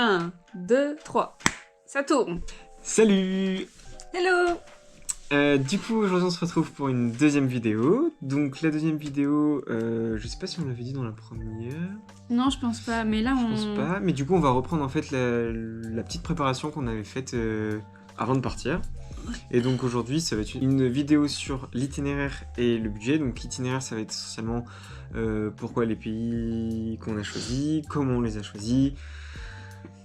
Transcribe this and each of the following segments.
1, 2, 3. Ça tourne. Salut! Hello! Du coup, aujourd'hui on se retrouve pour une deuxième vidéo. Donc la deuxième vidéo, je sais pas si on l'avait dit dans la première. Non, je pense pas, mais là Je pense pas. Mais du coup, on va reprendre en fait la petite préparation qu'on avait faite avant de partir. Et donc aujourd'hui, ça va être une vidéo sur l'itinéraire et le budget. Donc l'itinéraire, ça va être essentiellement pourquoi les pays qu'on a choisis, comment on les a choisis.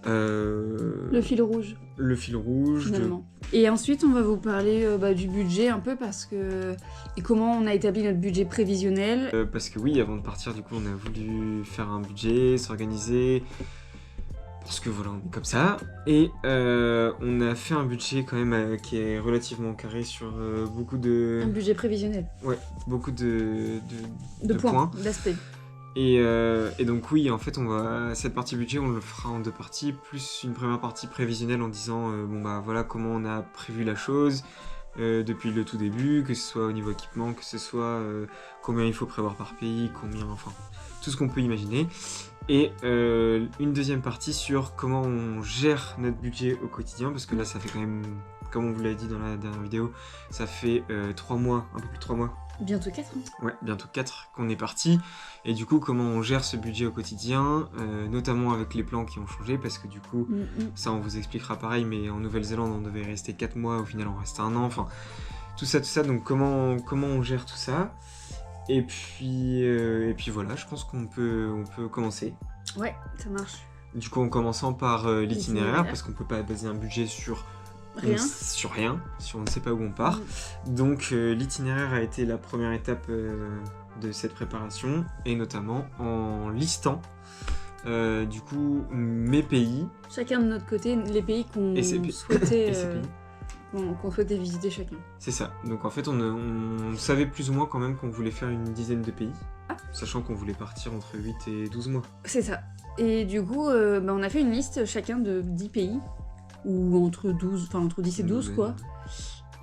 Le fil rouge. Le fil rouge. Finalement. Et ensuite, on va vous parler du budget un peu parce que... Et comment on a établi notre budget prévisionnel. Parce que oui, avant de partir, du coup, on a voulu faire un budget, s'organiser. Parce que voilà, on est comme ça. Et on a fait un budget quand même qui est relativement carré sur beaucoup de... Un budget prévisionnel. Ouais, beaucoup de points. D'aspects. Et donc oui, en fait, cette partie budget, on le fera en deux parties, plus une première partie prévisionnelle en disant bon bah voilà comment on a prévu la chose depuis le tout début, que ce soit au niveau équipement, que ce soit combien il faut prévoir par pays, enfin tout ce qu'on peut imaginer. Et une deuxième partie sur comment on gère notre budget au quotidien, parce que là ça fait quand même, comme on vous l'a dit dans la dernière vidéo, ça fait 3 mois, un peu plus de 3 mois. Bientôt 4 ans. Ouais, bientôt 4 qu'on est parti. Et du coup, comment on gère ce budget au quotidien, notamment avec les plans qui ont changé, parce que du coup, ça on vous expliquera pareil, mais en Nouvelle-Zélande, on devait rester 4 mois, au final on reste 1 an, enfin, tout ça, donc comment on gère tout ça. Et puis voilà, je pense qu'on peut commencer. Ouais, ça marche. Du coup, en commençant par l'itinéraire, parce qu'on peut pas baser un budget sur rien, si on ne sait pas où on part. Donc l'itinéraire a été la première étape de cette préparation, et notamment en listant du coup mes pays. Chacun de notre côté, les pays qu'on souhaitait, qu'on souhaitait visiter chacun. C'est ça, donc en fait on savait plus ou moins quand même qu'on voulait faire une dizaine de pays, sachant qu'on voulait partir entre 8 et 12 mois. C'est ça, et du coup on a fait une liste chacun de 10 pays, ou entre 10 et 12 quoi.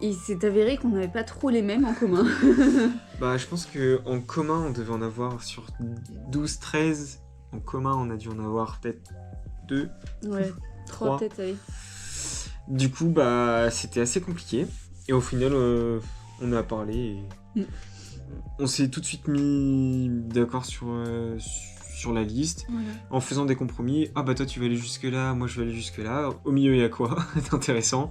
Et c'est avéré qu'on n'avait pas trop les mêmes en commun. Bah je pense qu'en commun on devait en avoir sur 12-13, en commun on a dû en avoir peut-être 2. Ouais, 3 peut-être, allez. Du coup bah c'était assez compliqué, et au final on a parlé et on s'est tout de suite mis d'accord sur la liste, en faisant des compromis. Ah bah toi tu vas aller jusque là, moi je vais aller jusque là, au milieu il y a quoi? C'est intéressant.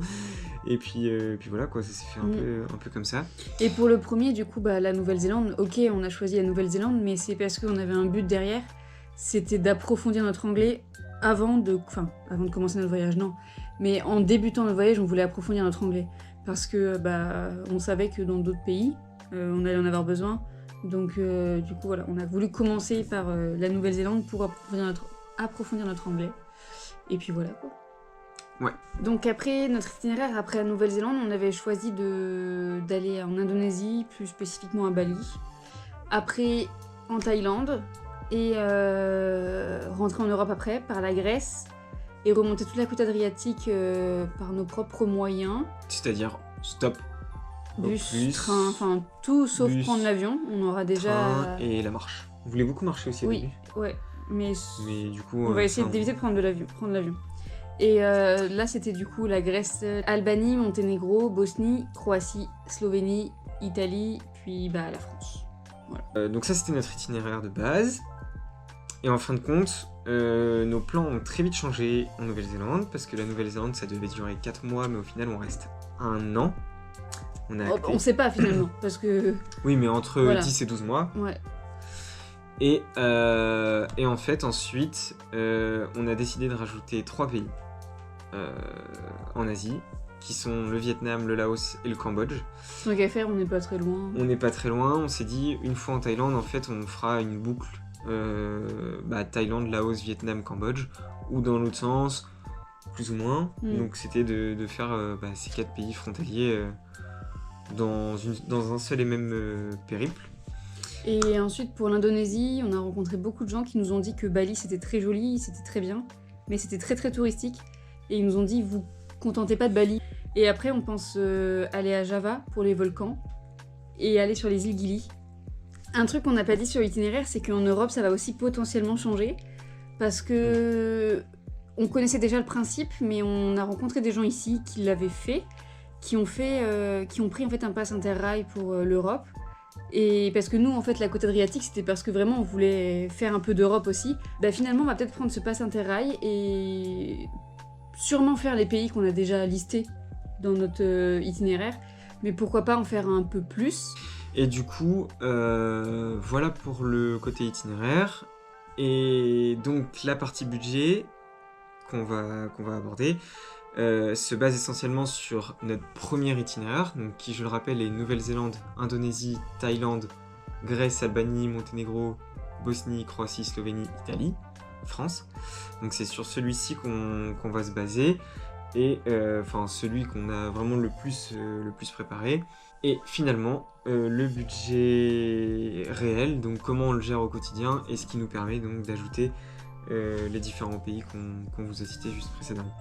Et puis voilà quoi, ça s'est fait un peu comme ça. Et pour le premier du coup la Nouvelle-Zélande, ok on a choisi la Nouvelle-Zélande, mais c'est parce qu'on avait un but derrière, c'était d'approfondir notre anglais avant de commencer notre voyage, non. Mais en débutant notre voyage, on voulait approfondir notre anglais. Parce que on savait que dans d'autres pays, on allait en avoir besoin. Donc du coup voilà, on a voulu commencer par la Nouvelle-Zélande pour approfondir notre anglais. Et puis voilà quoi. Ouais. Donc après notre itinéraire, après la Nouvelle-Zélande, on avait choisi d'aller en Indonésie, plus spécifiquement à Bali. Après en Thaïlande, et rentrer en Europe après, par la Grèce, et remonter toute la côte adriatique par nos propres moyens. C'est-à-dire stop, bus, train, enfin tout sauf prendre l'avion. On aura déjà... Train et la marche. Vous voulez beaucoup marcher aussi au début ? Oui, ouais. Mais du coup... on va essayer d'éviter de prendre l'avion. Et là, c'était du coup la Grèce, Albanie, Monténégro, Bosnie, Croatie, Slovénie, Italie, puis la France. Voilà. Donc ça, c'était notre itinéraire de base. Et en fin de compte, nos plans ont très vite changé en Nouvelle-Zélande, parce que la Nouvelle-Zélande, ça devait durer 4 mois, mais au final, on reste 1 an. On sait pas finalement, parce que... Oui, mais entre 10 et 12 mois. Ouais. Et en fait, ensuite, on a décidé de rajouter 3 pays en Asie, qui sont le Vietnam, le Laos et le Cambodge. Donc à faire, on n'est pas très loin. On n'est pas très loin, on s'est dit, une fois en Thaïlande, en fait, on fera une boucle Thaïlande, Laos, Vietnam, Cambodge, ou dans l'autre sens, plus ou moins. Donc c'était de faire ces 4 pays frontaliers dans un seul et même périple. Et ensuite pour l'Indonésie, on a rencontré beaucoup de gens qui nous ont dit que Bali c'était très joli, c'était très bien, mais c'était très très touristique. Et ils nous ont dit, vous contentez pas de Bali. Et après on pense aller à Java pour les volcans, et aller sur les îles Gili. Un truc qu'on n'a pas dit sur l'itinéraire, c'est qu'en Europe ça va aussi potentiellement changer, parce que on connaissait déjà le principe, mais on a rencontré des gens ici qui l'avaient fait, qui ont pris en fait un pass interrail pour l'Europe. Et parce que nous, en fait, la côte adriatique, c'était parce que vraiment on voulait faire un peu d'Europe aussi. Bah finalement, on va peut-être prendre ce pass interrail et sûrement faire les pays qu'on a déjà listés dans notre itinéraire, mais pourquoi pas en faire un peu plus. Et du coup, voilà pour le côté itinéraire. Et donc la partie budget qu'on va aborder se base essentiellement sur notre premier itinéraire, donc qui, je le rappelle, est Nouvelle-Zélande, Indonésie, Thaïlande, Grèce, Albanie, Monténégro, Bosnie, Croatie, Slovénie, Italie, France. Donc c'est sur celui-ci qu'on va se baser, et enfin celui qu'on a vraiment le plus préparé. Et finalement, le budget réel, donc comment on le gère au quotidien, et ce qui nous permet donc d'ajouter les différents pays qu'on vous a cités juste précédemment.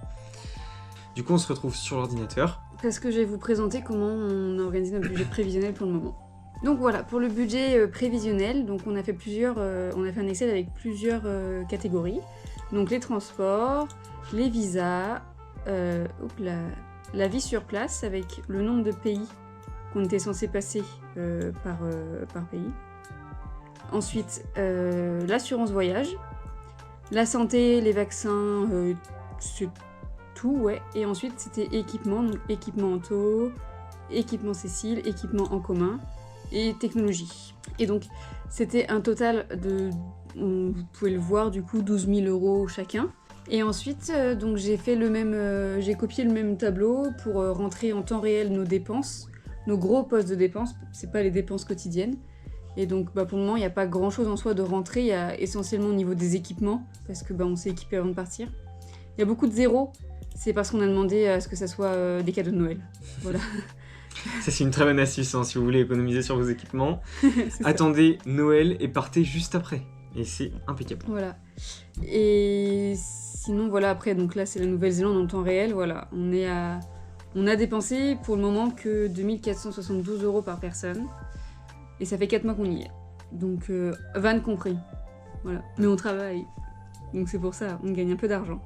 Du coup, on se retrouve sur l'ordinateur. Parce que je vais vous présenter comment on a organisé notre budget prévisionnel pour le moment. Donc voilà, pour le budget prévisionnel, donc on a fait un Excel avec plusieurs catégories. Donc les transports, les visas, la vie sur place avec le nombre de pays qu'on était censé passer par pays. Ensuite, l'assurance voyage, la santé, les vaccins, c'est tout, ouais. Et ensuite, c'était équipement, donc équipement auto, équipement Cécile, équipement en commun et technologie. Et donc, c'était un total de, vous pouvez le voir, du coup, 12 000 € chacun. Et ensuite, donc j'ai copié le même tableau pour rentrer en temps réel nos dépenses, nos gros postes de dépenses, c'est pas les dépenses quotidiennes. Et donc pour le moment, il n'y a pas grand chose en soi de rentrée, il y a essentiellement au niveau des équipements, parce que on s'est équipé avant de partir. Il y a beaucoup de zéros, c'est parce qu'on a demandé à ce que ça soit des cadeaux de Noël. Voilà. Ça, c'est une très bonne astuce, hein, si vous voulez économiser sur vos équipements. Attendez Noël et partez juste après. Et c'est impeccable. Voilà. Et sinon, voilà, après, donc là, c'est la Nouvelle-Zélande en temps réel. Voilà, on a dépensé pour le moment que 2 472 € par personne. Et ça fait 4 mois qu'on y est. Donc, van compris. Voilà. Mais on travaille. Donc c'est pour ça, on gagne un peu d'argent.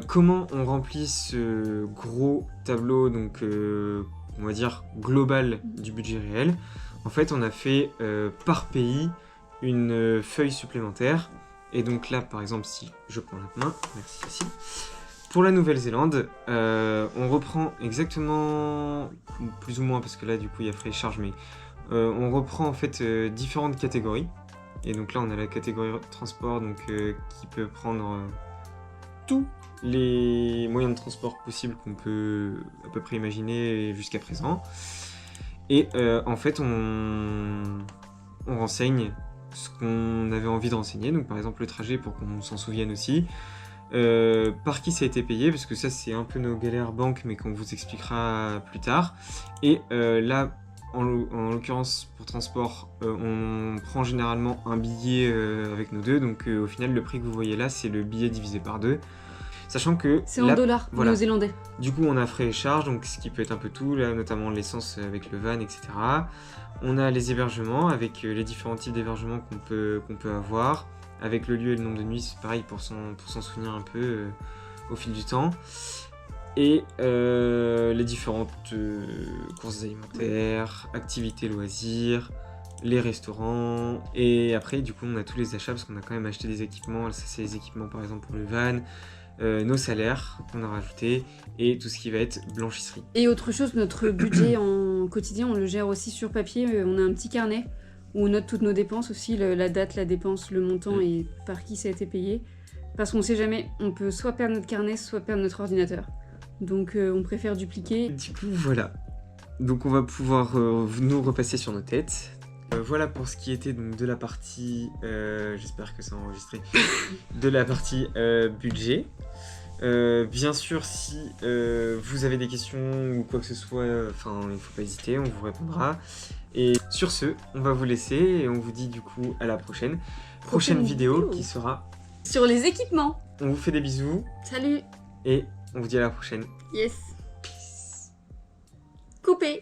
Comment on remplit ce gros tableau, donc on va dire global du budget réel? En fait, on a fait par pays une feuille supplémentaire. Et donc là, par exemple, si je prends la main, merci Cécile. Pour la Nouvelle-Zélande, on reprend exactement, plus ou moins, parce que là, du coup, il y a frais et charges, mais on reprend en fait différentes catégories. Et donc là, on a la catégorie transport, donc qui peut prendre tous les moyens de transport possibles qu'on peut à peu près imaginer jusqu'à présent. Et en fait, on renseigne ce qu'on avait envie de renseigner, donc par exemple le trajet pour qu'on s'en souvienne aussi, par qui ça a été payé, parce que ça c'est un peu nos galères banque, mais qu'on vous expliquera plus tard. Et là, en l'occurrence pour transport, on prend généralement un billet avec nous deux, donc au final le prix que vous voyez là c'est le billet divisé par 2. Sachant que c'est en dollars, voilà. néo-zélandais. Du coup, on a frais et charges, donc ce qui peut être un peu tout, là, notamment l'essence avec le van, etc. On a les hébergements avec les différents types d'hébergements qu'on peut avoir, avec le lieu et le nombre de nuits, c'est pareil pour s'en souvenir un peu au fil du temps. Et les différentes courses alimentaires, activités loisirs, les restaurants. Et après, du coup, on a tous les achats parce qu'on a quand même acheté des équipements. Ça, c'est les équipements par exemple pour le van. Nos salaires qu'on a rajoutés et tout ce qui va être blanchisserie. Et autre chose, notre budget en quotidien, on le gère aussi sur papier. On a un petit carnet où on note toutes nos dépenses aussi, la date, la dépense, le montant et par qui ça a été payé. Parce qu'on sait jamais, on peut soit perdre notre carnet, soit perdre notre ordinateur. Donc on préfère dupliquer. Du coup, voilà. Donc on va pouvoir nous repasser sur nos têtes. Voilà pour ce qui était donc de la partie, j'espère que c'est enregistré, de la partie budget. Bien sûr, si vous avez des questions ou quoi que ce soit, il ne faut pas hésiter, on vous répondra. Et sur ce, on va vous laisser et on vous dit du coup à la prochaine vidéo qui sera sur les équipements. On vous fait des bisous. Salut. Et on vous dit à la prochaine. Yes. Coupé.